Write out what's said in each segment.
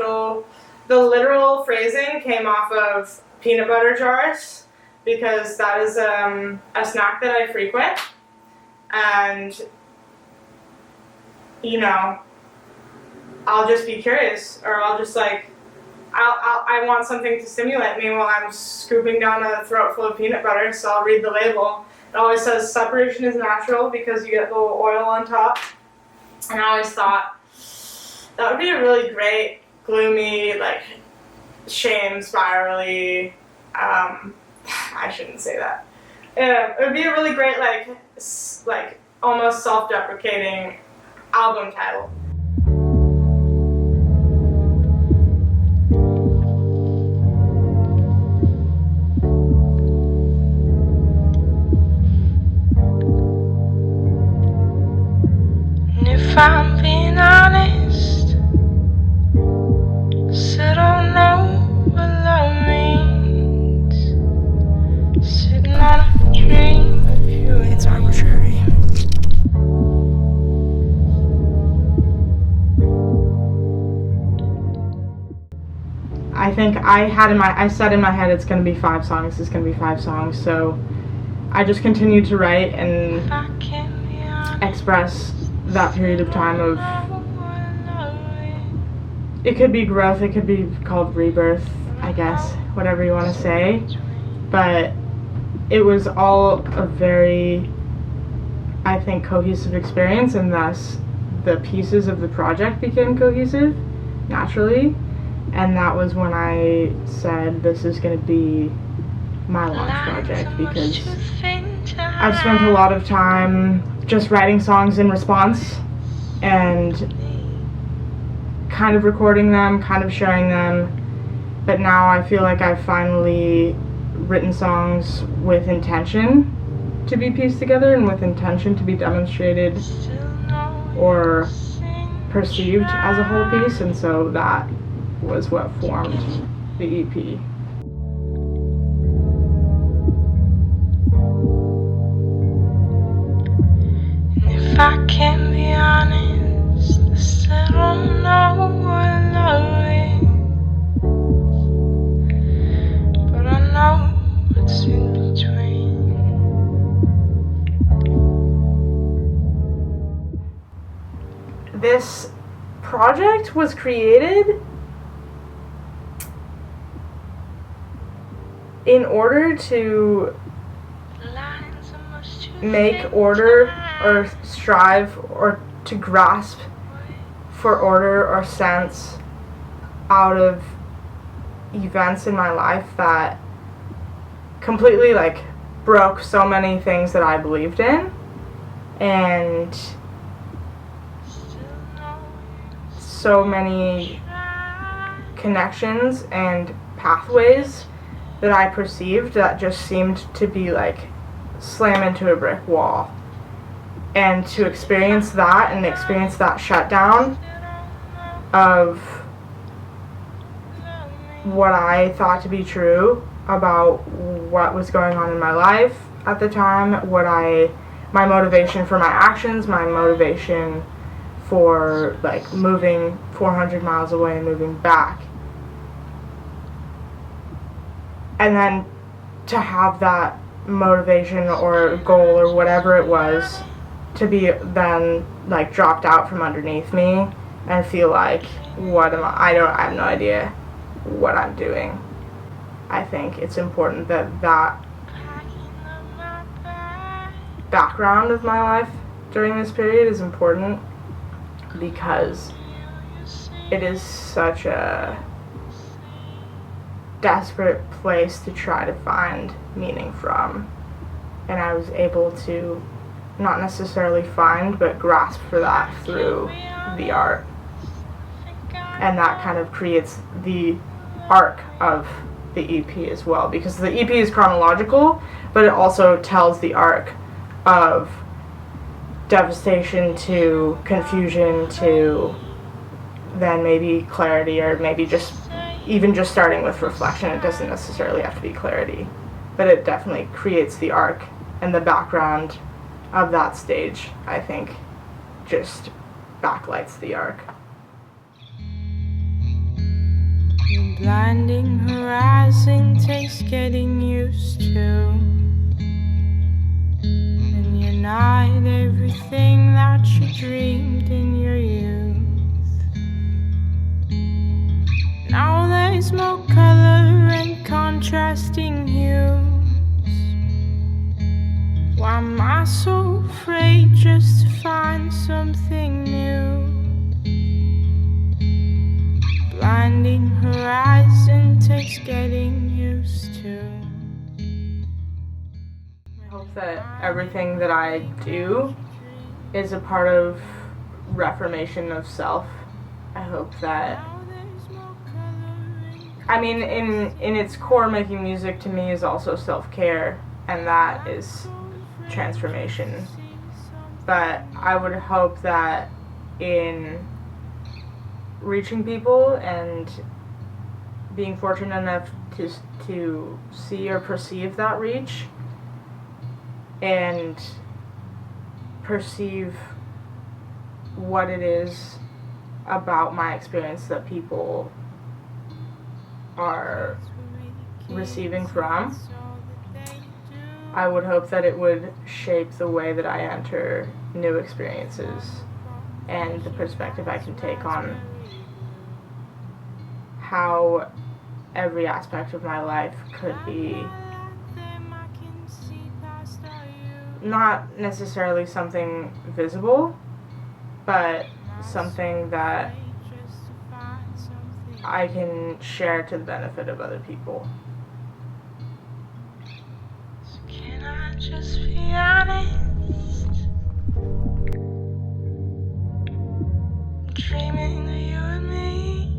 natural. The literal phrasing came off of peanut butter jars because that is a snack that I frequent. And, you know, I'll just be curious, or I'll just like, I want something to stimulate me while I'm scooping down a throat full of peanut butter, so I'll read the label. It always says separation is natural because you get the little oil on top. And I always thought that would be a really great, gloomy, like, shame spirally, I shouldn't say that. It would be a really great, like almost self-deprecating album title. If I'm being honest, still don't know what love means. Sitting on a dream of you. It's arbitrary. I think I said in my head it's gonna be 5 songs, it's gonna be 5 songs, so I just continued to write and If I can be honest, express that period of time of, it could be growth, it could be called rebirth, I guess, whatever you want to say, but it was all a very, I think, cohesive experience, and thus the pieces of the project became cohesive naturally, and that was when I said this is going to be my launch project, because I've spent a lot of time just writing songs in response and kind of recording them, kind of sharing them, but now I feel like I've finally written songs with intention to be pieced together and with intention to be demonstrated or perceived as a whole piece, and so that was what formed the EP. if I can be honest, I still don't know what love is, but I know what's in between. This project was created in order to make order or strive or to grasp for order or sense out of events in my life that completely like broke so many things that I believed in, and so many connections and pathways that I perceived that just seemed to be like slam into a brick wall. And to experience that and experience that shutdown of what I thought to be true about what was going on in my life at the time, my motivation for my actions, my motivation for like moving 400 miles away and moving back. And then to have that motivation or goal or whatever it was to be then like dropped out from underneath me and feel like, what am I have no idea what I'm doing. I think it's important that that background of my life during this period is important, because it is such a desperate place to try to find meaning from, and I was able to not necessarily find but grasp for that through the art, and that kind of creates the arc of the EP as well, because the EP is chronological, but it also tells the arc of devastation to confusion to then maybe clarity, or maybe just even just starting with reflection. It doesn't necessarily have to be clarity, but it definitely creates the arc, and the background of that stage, I think, just backlights the arc. Blinding horizon takes getting used to. And you're not everything that you dreamed in your youth. Now there's more color and contrasting hues. Why am I so afraid just to find something new? Blinding horizon takes getting used to. I hope that everything that I do is a part of reformation of self. I hope that, I mean, in its core, making music to me is also self-care, and that is transformation. But I would hope that in reaching people and being fortunate enough to see or perceive that reach and perceive what it is about my experience that people are receiving from, I would hope that it would shape the way that I enter new experiences and the perspective I can take on how every aspect of my life could be not necessarily something visible, but something that I can share to the benefit of other people. Can I just be honest? I'm dreaming of you and me.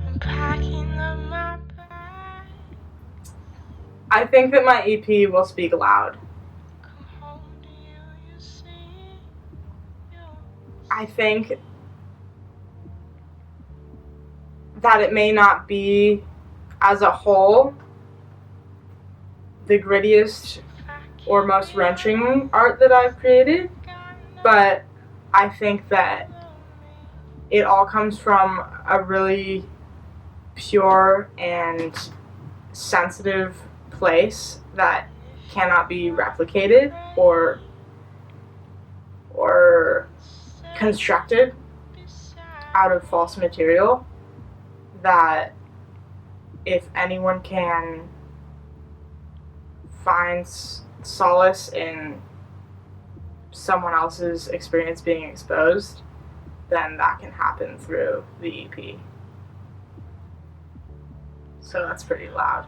I'm packing up my bag. I think that my EP will speak loud. Come home to you, you see. I think that it may not be, as a whole, the grittiest or most wrenching art that I've created, but I think that it all comes from a really pure and sensitive place that cannot be replicated or constructed out of false material, that if anyone can find solace in someone else's experience being exposed, then that can happen through the EP. So that's pretty loud.